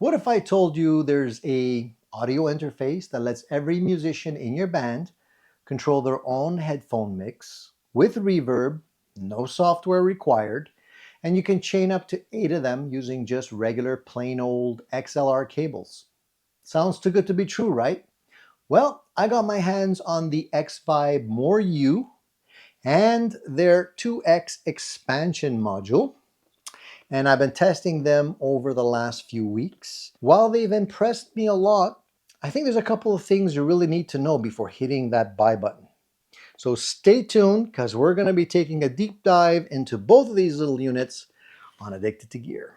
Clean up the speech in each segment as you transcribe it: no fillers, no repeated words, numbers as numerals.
What if I told you there's a audio interface that lets every musician in your band control their own headphone mix with reverb, no software required, and you can chain up to 8 of them using just regular plain old XLR cables? Sounds too good to be true, right? Well, I got my hands on the Xvive More U and their 2X expansion module, and I've been testing them over the last few weeks. While they've impressed me a lot, I think there's a couple of things you really need to know before hitting that buy button. So stay tuned, because we're going to be taking a deep dive into both of these little units on Addicted to Gear.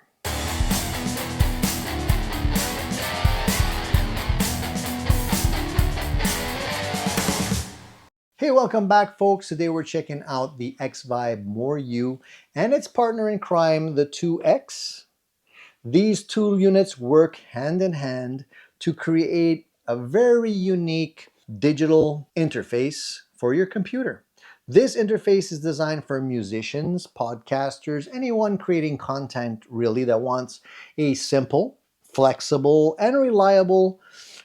Hey, welcome back, folks. Today we're checking out the Xvive More U and its partner in crime, the 2X. These two units work hand in hand to create a very unique digital interface for your computer. This interface is designed for musicians, podcasters, anyone creating content really that wants a simple, flexible, and reliable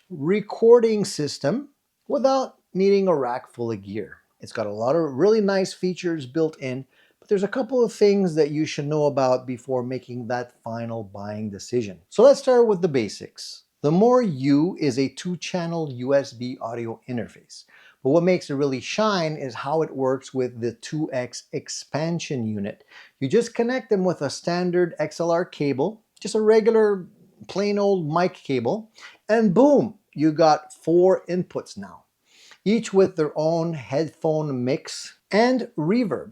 recording system without needing a rack full of gear. It's got a lot of really nice features built in, but there's a couple of things that you should know about before making that final buying decision. So let's start with the basics. The More U is a 2-channel USB audio interface. But what makes it really shine is how it works with the 2X expansion unit. You just connect them with a standard XLR cable, just a regular plain old mic cable, and boom, you got 4 inputs now, each with their own headphone mix and reverb.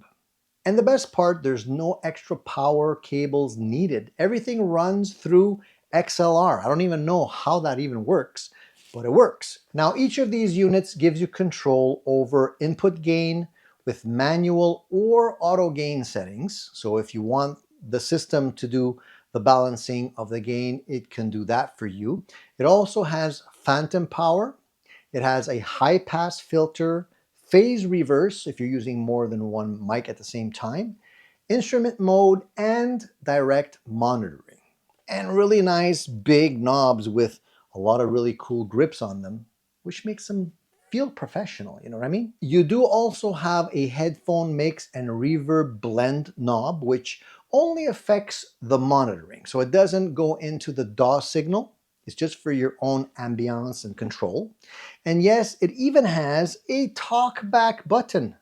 And the best part, there's no extra power cables needed. Everything runs through XLR. I don't even know how that even works, but it works. Now, each of these units gives you control over input gain with manual or auto gain settings. So if you want the system to do the balancing of the gain, it can do that for you. It also has phantom power. It has a high pass filter, phase reverse if you're using more than one mic at the same time, instrument mode, and direct monitoring. And really nice big knobs with a lot of really cool grips on them, which makes them feel professional, you know what I mean? You do also have a headphone mix and reverb blend knob, which only affects the monitoring. So it doesn't go into the DAW signal. It's just for your own ambiance and control. And yes, it even has a talk back button.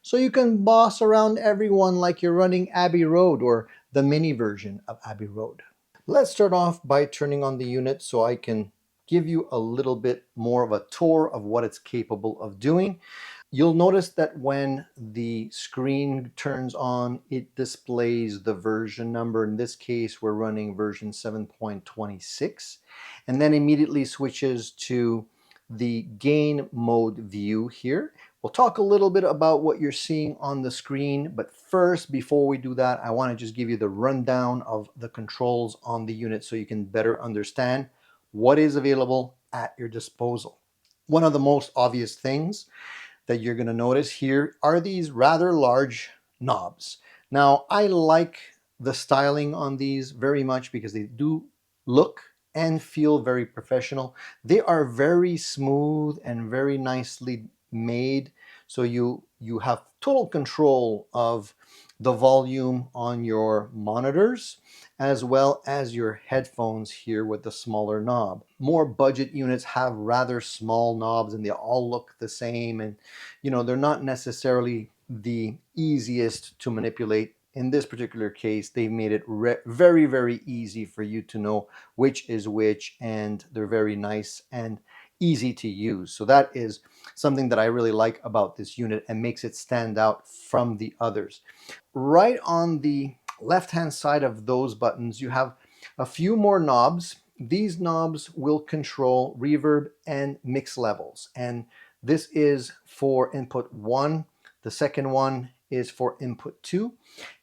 So you can boss around everyone like you're running Abbey Road or the mini version of Abbey Road. Let's start off by turning on the unit so I can give you a little bit more of a tour of what it's capable of doing. You'll notice that when the screen turns on, it displays the version number. In this case, we're running version 7.26, and then immediately switches to the gain mode view here. We'll talk a little bit about what you're seeing on the screen, but first, before we do that, I want to just give you the rundown of the controls on the unit so you can better understand what is available at your disposal. One of the most obvious things that you're going to notice here are these rather large knobs. Now, I like the styling on these very much because they do look and feel very professional. They are very smooth and very nicely made, so you have total control of the volume on your monitors as well as your headphones here with the smaller knob. More budget units have rather small knobs and they all look the same, and they're not necessarily the easiest to manipulate. In this particular case, they made it very, very easy for you to know which is which, and they're very nice and easy to use. So that is something that I really like about this unit and makes it stand out from the others. Right on the left-hand side of those buttons, you have a few more knobs. These knobs will control reverb and mix levels, and this is for input 1. The second one is for input 2,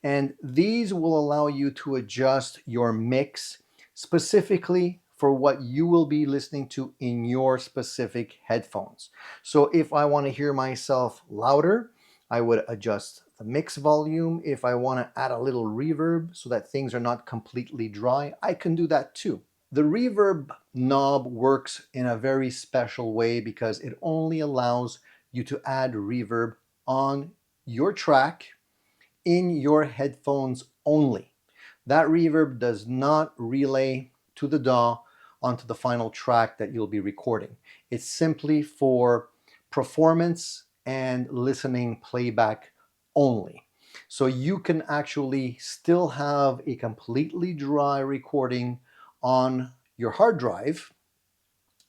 and these will allow you to adjust your mix specifically for what you will be listening to in your specific headphones. So if I want to hear myself louder, I would adjust the mix volume. If I want to add a little reverb so that things are not completely dry, I can do that too. The reverb knob works in a very special way because it only allows you to add reverb on your track in your headphones only. That reverb does not relay to the DAW onto the final track that you'll be recording. It's simply for performance and listening playback only. So you can actually still have a completely dry recording on your hard drive,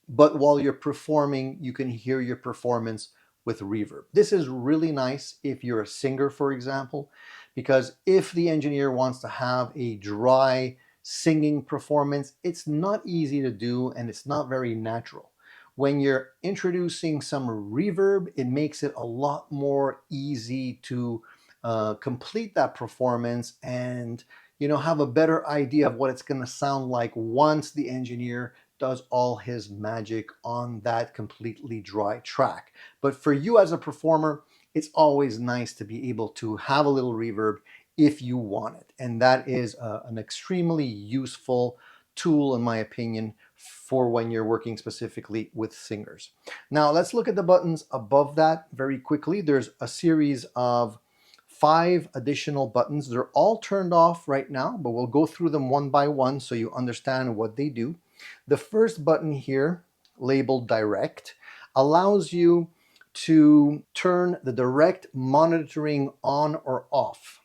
but while you're performing, you can hear your performance with reverb. This is really nice if you're a singer, for example, because if the engineer wants to have a dry singing performance, it's not easy to do and it's not very natural. When you're introducing some reverb, it makes it a lot more easy to complete that performance and have a better idea of what it's going to sound like once the engineer does all his magic on that completely dry track. But for you as a performer, it's always nice to be able to have a little reverb if you want it. And that is an extremely useful tool, in my opinion, for when you're working specifically with singers. Now let's look at the buttons above that very quickly. There's a series of 5 additional buttons. They're all turned off right now, but we'll go through them one by one so you understand what they do. The first button here, labeled direct, allows you to turn the direct monitoring on or off.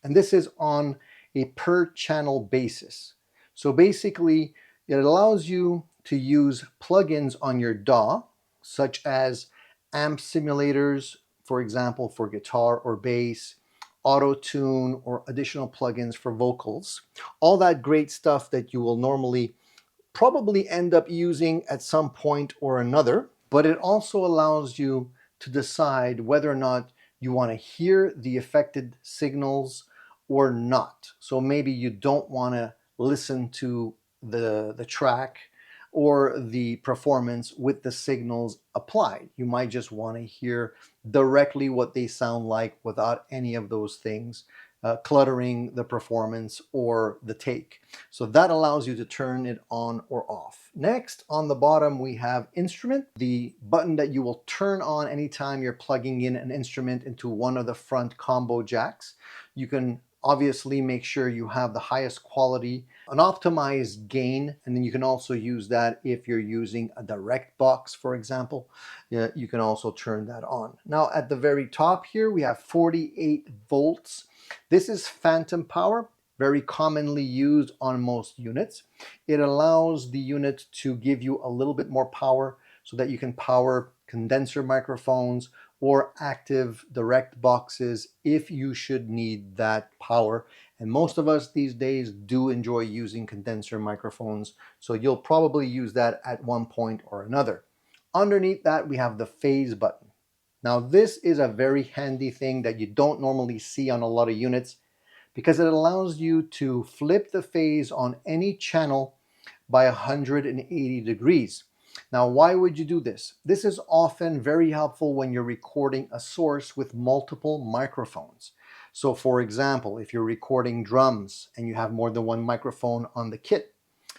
And this is on a per channel basis. So basically, it allows you to use plugins on your DAW, such as amp simulators, for example, for guitar or bass, auto tune, or additional plugins for vocals. All that great stuff that you will normally probably end up using at some point or another, but it also allows you to decide whether or not you want to hear the affected signals or not. So maybe you don't want to listen to the track or the performance with the signals applied. You might just want to hear directly what they sound like without any of those things cluttering the performance or the take. So that allows you to turn it on or off. Next, on the bottom, we have instrument, the button that you will turn on anytime you're plugging in an instrument into one of the front combo jacks. You can obviously make sure you have the highest quality, an optimized gain, and then you can also use that if you're using a direct box, for example. You can also turn that on. Now at the very top here, we have 48 volts. This is phantom power, very commonly used on most units. It allows the unit to give you a little bit more power so that you can power condenser microphones or active direct boxes if you should need that power. And most of us these days do enjoy using condenser microphones, so you'll probably use that at one point or another. Underneath that, we have the phase button. Now this is a very handy thing that you don't normally see on a lot of units because it allows you to flip the phase on any channel by 180 degrees. Now, why would you do this? This is often very helpful when you're recording a source with multiple microphones. So for example, if you're recording drums and you have more than one microphone on the kit,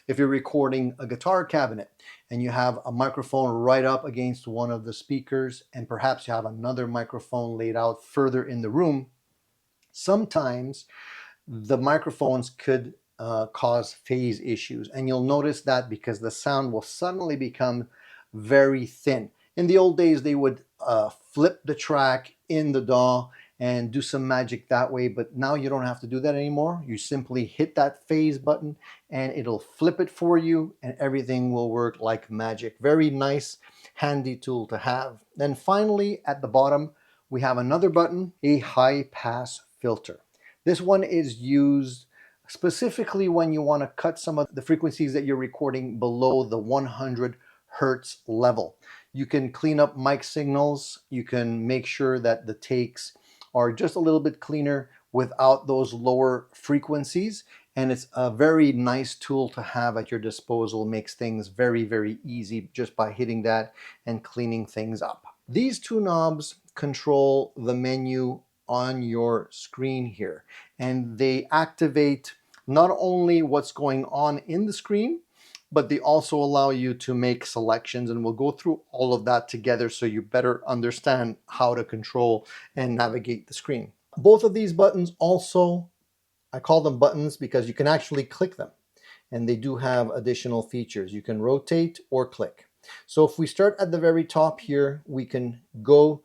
if you're recording a guitar cabinet and you have a microphone right up against one of the speakers and perhaps you have another microphone laid out further in the room, sometimes the microphones could cause phase issues, and you'll notice that because the sound will suddenly become very thin. In the old days, they would flip the track in the DAW and do some magic that way, but now you don't have to do that anymore. You simply hit that phase button and it'll flip it for you and everything will work like magic. Very nice, handy tool to have. Then finally, at the bottom, we have another button, a high pass filter. This one is used specifically when you want to cut some of the frequencies that you're recording below the 100 hertz level. You can clean up mic signals. You can make sure that the takes are just a little bit cleaner without those lower frequencies. And it's a very nice tool to have at your disposal. Makes things very, very easy just by hitting that and cleaning things up. These two knobs control the menu on your screen here, and they activate not only what's going on in the screen, but they also allow you to make selections, and we'll go through all of that together so you better understand how to control and navigate the screen. Both of these buttons also, I call them buttons because you can actually click them, and they do have additional features. You can rotate or click. So if we start at the very top here, we can go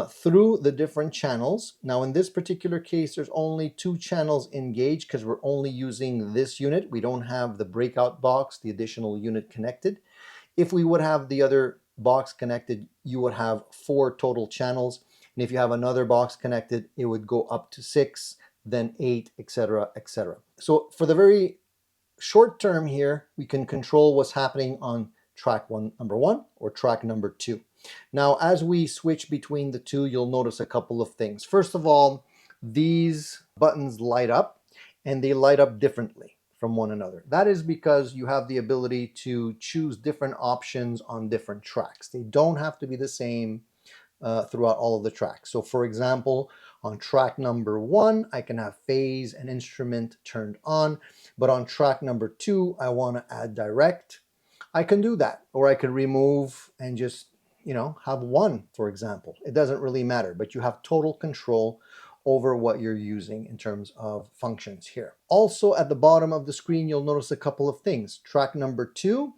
through the different channels. Now in this particular case, there's only 2 channels engaged because we're only using this unit. We don't have the breakout box, the additional unit connected. If we would have the other box connected, you would have 4 total channels. And if you have another box connected, it would go up to 6, then 8, etc., etc. So for the very short term here, we can control what's happening on track number 1 or track number 2. Now, as we switch between the two, you'll notice a couple of things. First of all, these buttons light up, and they light up differently from one another. That is because you have the ability to choose different options on different tracks. They don't have to be the same throughout all of the tracks. So for example, on track number 1, I can have phase and instrument turned on, but on track number 2, I want to add direct. I can do that, or I could remove and just, have 1, for example. It doesn't really matter, but you have total control over what you're using in terms of functions here. Also at the bottom of the screen, you'll notice a couple of things. Track number 2,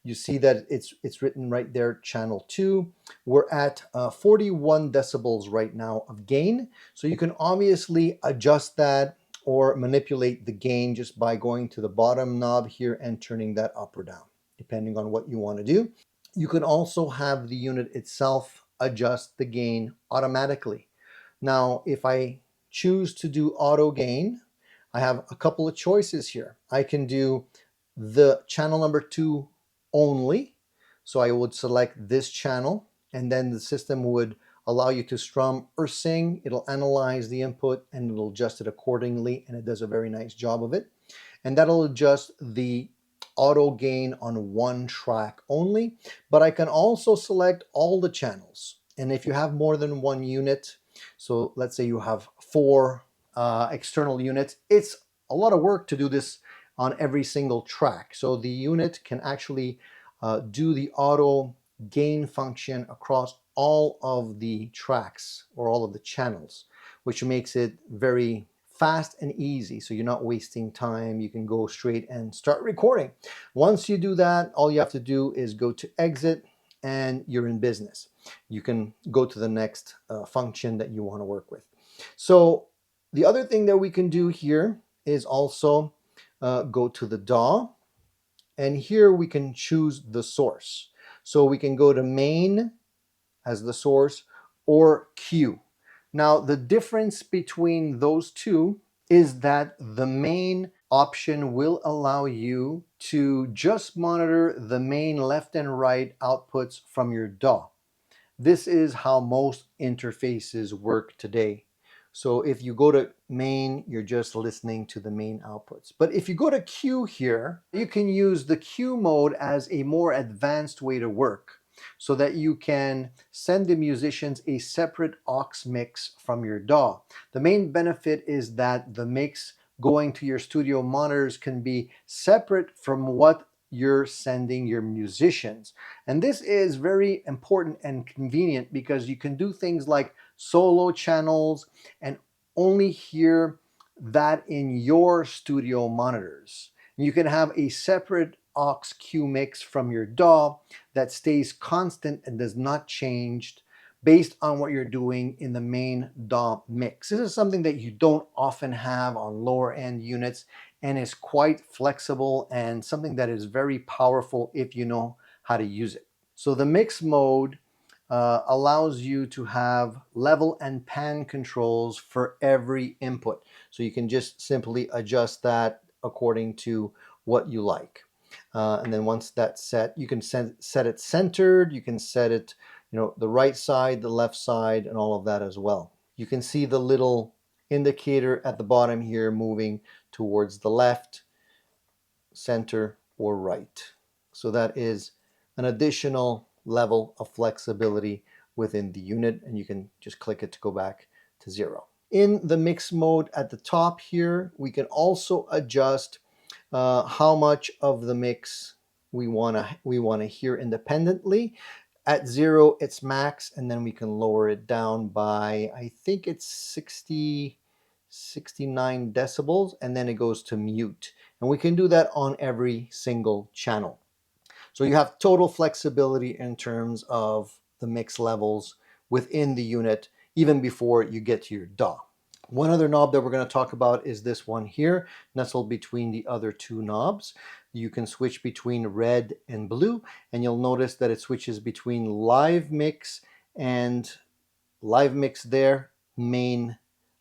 you see that it's written right there, channel 2. We're at 41 decibels right now of gain. So you can obviously adjust that or manipulate the gain just by going to the bottom knob here and turning that up or down, depending on what you want to do. You can also have the unit itself adjust the gain automatically. Now, if I choose to do auto gain, I have a couple of choices here. I can do the channel number 2 only. So I would select this channel, and then the system would allow you to strum or sing. It'll analyze the input and it'll adjust it accordingly, and it does a very nice job of it. And that'll adjust the auto gain on one track only, but I can also select all the channels. And if you have more than one unit, so let's say you have 4 external units, it's a lot of work to do this on every single track. So the unit can actually do the auto gain function across all of the tracks or all of the channels, which makes it very fast and easy. So you're not wasting time. You can go straight and start recording. Once you do that, all you have to do is go to exit and you're in business. You can go to the next function that you want to work with. So the other thing that we can do here is also go to the DAW, and here we can choose the source. So we can go to main as the source or Q. Now the difference between those two is that the main option will allow you to just monitor the main left and right outputs from your DAW. This is how most interfaces work today. So if you go to main, you're just listening to the main outputs. But if you go to Q here, you can use the Q mode as a more advanced way to work, so that you can send the musicians a separate aux mix from your DAW. The main benefit is that the mix going to your studio monitors can be separate from what you're sending your musicians. And this is very important and convenient because you can do things like solo channels and only hear that in your studio monitors. You can have a separate aux Q mix from your DAW that stays constant and does not change based on what you're doing in the main DAW mix. This is something that you don't often have on lower end units, and is quite flexible and something that is very powerful if you know how to use it. So the mix mode allows you to have level and pan controls for every input. So you can just simply adjust that according to what you like. And then once that's set, you can set it centered, you can set it, the right side, the left side, and all of that as well. You can see the little indicator at the bottom here moving towards the left, center, or right. So that is an additional level of flexibility within the unit, and you can just click it to go back to 0. In the mix mode at the top here, we can also adjust how much of the mix we wanna hear independently. At 0, it's max, and then we can lower it down by, I think it's 69 decibels, and then it goes to mute. And we can do that on every single channel. So you have total flexibility in terms of the mix levels within the unit, even before you get to your DAW. One other knob that we're going to talk about is this one here, nestled between the other two knobs. You can switch between red and blue, and you'll notice that it switches between live mix and live mix there, main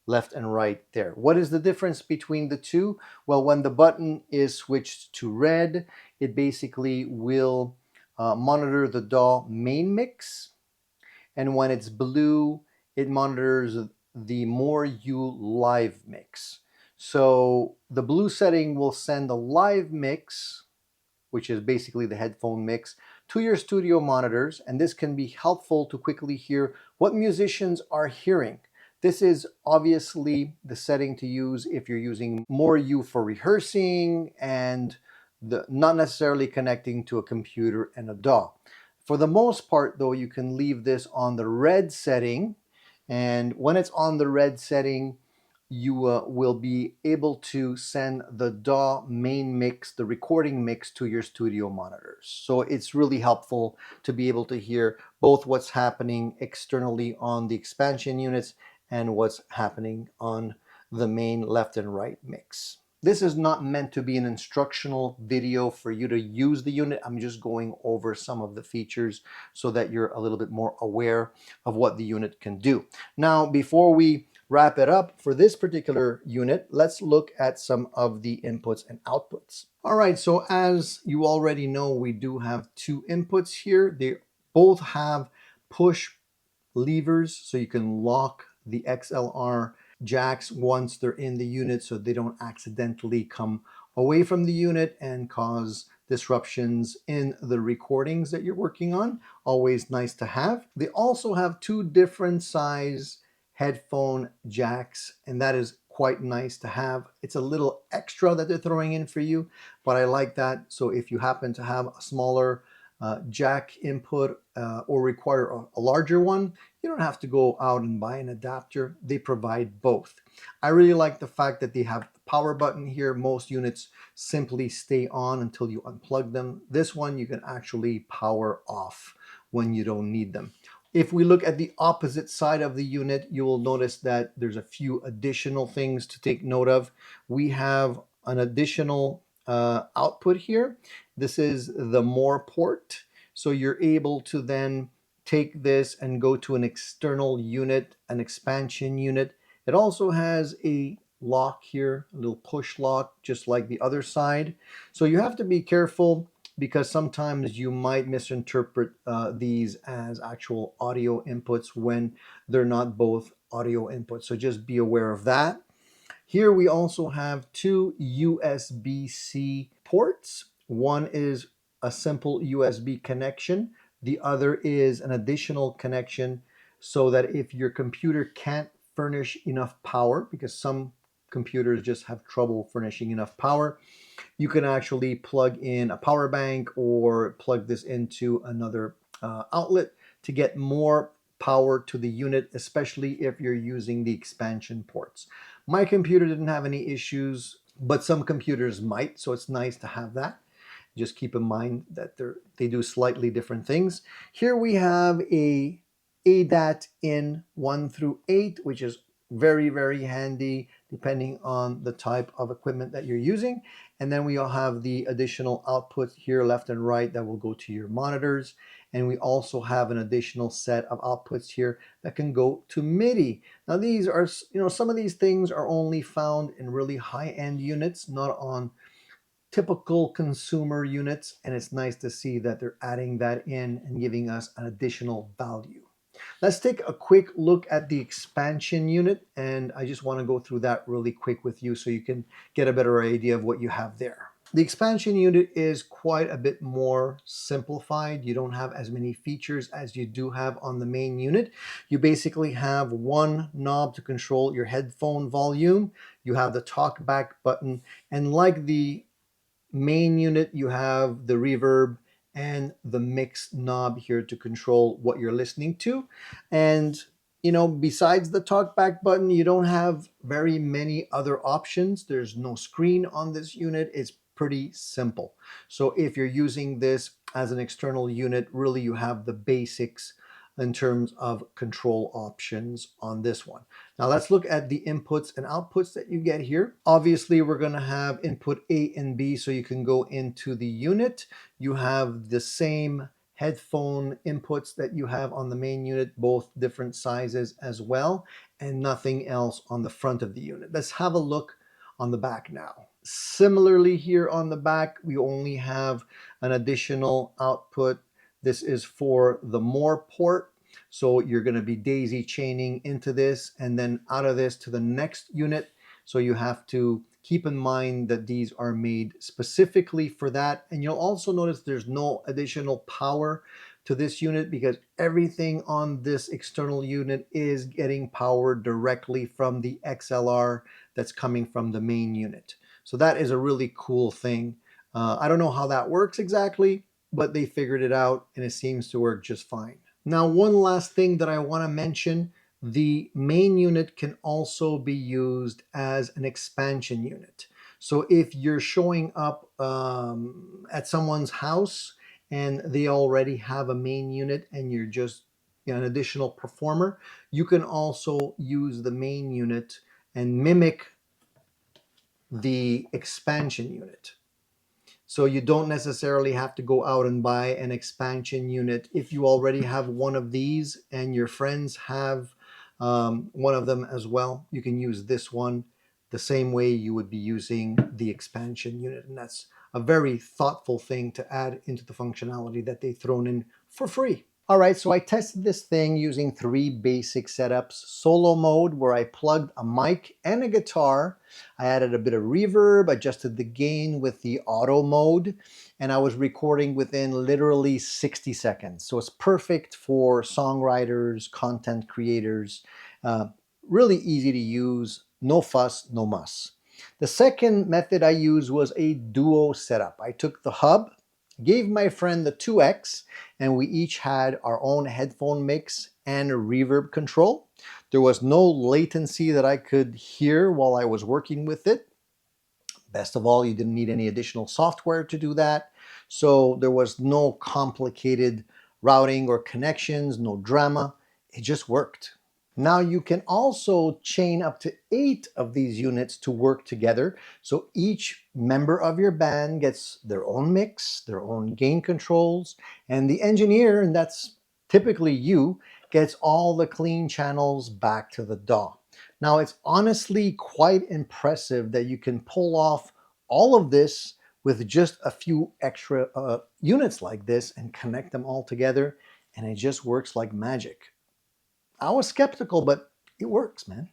left and right there. What is the difference between the two? Well, when the button is switched to red, it basically will monitor the DAW main mix, and when it's blue, it monitors the More U live mix. So the blue setting will send the live mix, which is basically the headphone mix, to your studio monitors, and this can be helpful to quickly hear what musicians are hearing. This is obviously the setting to use if you're using More U for rehearsing and not necessarily connecting to a computer and a DAW. For the most part, though, you can leave this on the red setting, and when it's on the red setting, you will be able to send the DAW main mix, the recording mix, to your studio monitors. So it's really helpful to be able to hear both what's happening externally on the expansion units and what's happening on the main left and right mix. This is not meant to be an instructional video for you to use the unit. I'm just going over some of the features so that you're a little bit more aware of what the unit can do. Now, before we wrap it up for this particular unit, let's look at some of the inputs and outputs. All right, so as you already know, we do have two inputs here. They both have push levers, so you can lock the XLR jacks once they're in the unit so they don't accidentally come away from the unit and cause disruptions in the recordings that you're working on. Always nice to have. They also have two different size headphone jacks, and that is quite nice to have. It's a little extra that they're throwing in for you, but I like that. So if you happen to have a smaller jack input or require a larger one, you don't have to go out and buy an adapter. They provide both. I really like the fact that they have the power button here. Most units simply stay on until you unplug them. This one you can actually power off when you don't need them. If we look at the opposite side of the unit, you will notice that there's a few additional things to take note of. We have an additional output here. This is the More port. So you're able to then take this and go to an external unit, an expansion unit. It also has a lock here, a little push lock, just like the other side. So you have to be careful because sometimes you might misinterpret these as actual audio inputs when they're not both audio inputs. So just be aware of that. Here we also have two USB-C ports. One is a simple USB connection. The other is an additional connection so that if your computer can't furnish enough power, because some computers just have trouble furnishing enough power, you can actually plug in a power bank or plug this into another outlet to get more power to the unit, especially if you're using the expansion ports. My computer didn't have any issues, but some computers might, so it's nice to have that. Just keep in mind that they do slightly different things. Here we have a ADAT in 1 through 8, which is very, very handy depending on the type of equipment that you're using. And then we all have the additional outputs here left and right that will go to your monitors. And we also have an additional set of outputs here that can go to MIDI. Now these are, some of these things are only found in really high-end units, not on typical consumer units, and it's nice to see that they're adding that in and giving us an additional value. Let's take a quick look at the expansion unit, and I just want to go through that really quick with you so you can get a better idea of what you have there. The expansion unit is quite a bit more simplified. You don't have as many features as you do have on the main unit. You basically have one knob to control your headphone volume. You have the talk back button, and like the main unit, you have the reverb and the mix knob here to control what you're listening to. And besides the talkback button, you don't have very many other options. There's no screen on this unit. It's pretty simple. So if you're using this as an external unit, really you have the basics in terms of control options on this one. Now let's look at the inputs and outputs that you get here. Obviously, we're going to have input A and B, so you can go into the unit. You have the same headphone inputs that you have on the main unit, both different sizes as well, and nothing else on the front of the unit. Let's have a look on the back now. Similarly, here on the back, we only have an additional output. This is for the more port. So you're going to be daisy chaining into this and then out of this to the next unit. So you have to keep in mind that these are made specifically for that. And you'll also notice there's no additional power to this unit because everything on this external unit is getting power directly from the XLR that's coming from the main unit. So that is a really cool thing. I don't know how that works exactly, but they figured it out and it seems to work just fine. Now, one last thing that I want to mention, the main unit can also be used as an expansion unit. So if you're showing up at someone's house and they already have a main unit and you're just an additional performer, you can also use the main unit and mimic the expansion unit. So you don't necessarily have to go out and buy an expansion unit. If you already have one of these and your friends have one of them as well, you can use this one the same way you would be using the expansion unit. And that's a very thoughtful thing to add into the functionality that they've thrown in for free. All right, so I tested this thing using 3 basic setups. Solo mode, where I plugged a mic and a guitar. I added a bit of reverb, adjusted the gain with the auto mode, and I was recording within literally 60 seconds. So it's perfect for songwriters, content creators. Really easy to use, no fuss, no muss. The second method I used was a duo setup. I took the hub, gave my friend the 2X, and we each had our own headphone mix and a reverb control. There was no latency that I could hear while I was working with it. Best of all, you didn't need any additional software to do that. So there was no complicated routing or connections, no drama. It just worked. Now you can also chain up to 8 of these units to work together. So each member of your band gets their own mix, their own gain controls, and the engineer, and that's typically you, gets all the clean channels back to the DAW. Now it's honestly quite impressive that you can pull off all of this with just a few extra units like this and connect them all together, and it just works like magic. I was skeptical, but it works, man.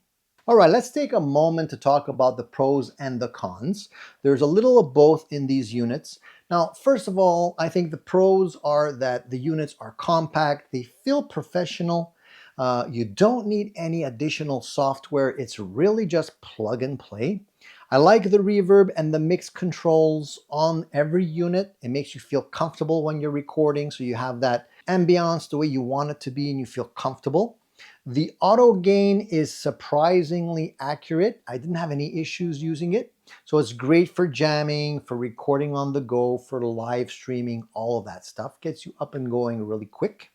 All right, let's take a moment to talk about the pros and the cons. There's a little of both in these units. Now, first of all, I think the pros are that the units are compact, they feel professional. You don't need any additional software. It's really just plug and play. I like the reverb and the mix controls on every unit. It makes you feel comfortable when you're recording, so you have that ambiance the way you want it to be and you feel comfortable. The auto gain is surprisingly accurate. I didn't have any issues using it. So it's great for jamming, for recording on the go, for live streaming, all of that stuff. Gets you up and going really quick.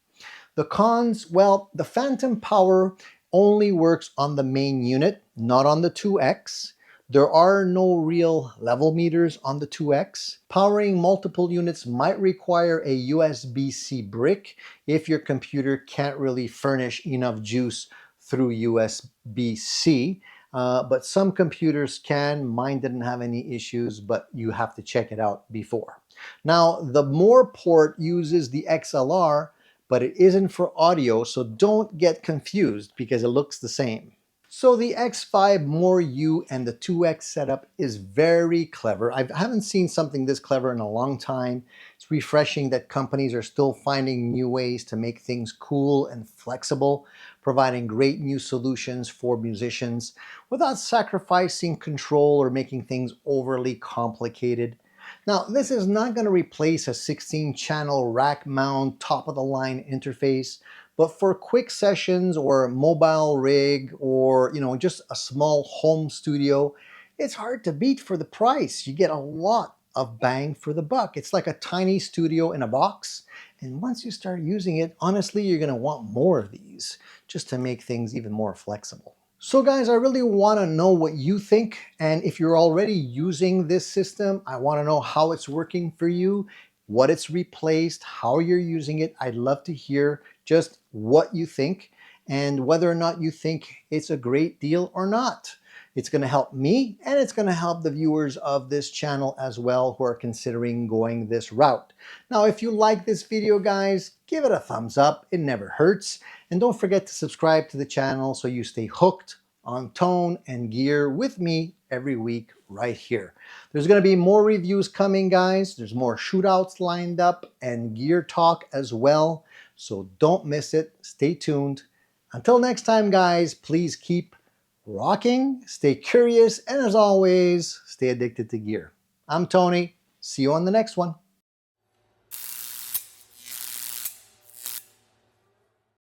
The cons, well, the phantom power only works on the main unit, not on the 2X. There are no real level meters on the 2X. Powering multiple units might require a USB-C brick if your computer can't really furnish enough juice through USB-C. But some computers can. Mine didn't have any issues, but you have to check it out before. Now, the more port uses the XLR, but it isn't for audio, so don't get confused because it looks the same. So the Xvive More U and the 2X setup is very clever. I haven't seen something this clever in a long time. It's refreshing that companies are still finding new ways to make things cool and flexible, providing great new solutions for musicians without sacrificing control or making things overly complicated. Now, this is not going to replace a 16-channel rack mount top-of-the-line interface, but for quick sessions or mobile rig or just a small home studio, it's hard to beat for the price. You get a lot of bang for the buck. It's like a tiny studio in a box, and once you start using it, honestly, you're going to want more of these just to make things even more flexible. So guys, I really want to know what you think, and if you're already using this system, I want to know how it's working for you, what it's replaced, how you're using it. I'd love to hear just what you think and whether or not you think it's a great deal or not. It's going to help me, and it's going to help the viewers of this channel as well who are considering going this route. Now, if you like this video, guys, give it a thumbs up. It never hurts. And don't forget to subscribe to the channel so you stay hooked on tone and gear with me every week right here. There's going to be more reviews coming, guys. There's more shootouts lined up and gear talk as well. So don't miss it. Stay tuned. Until next time, guys, please keep rocking, stay curious, and as always, stay addicted to gear. I'm Tony. See you on the next one.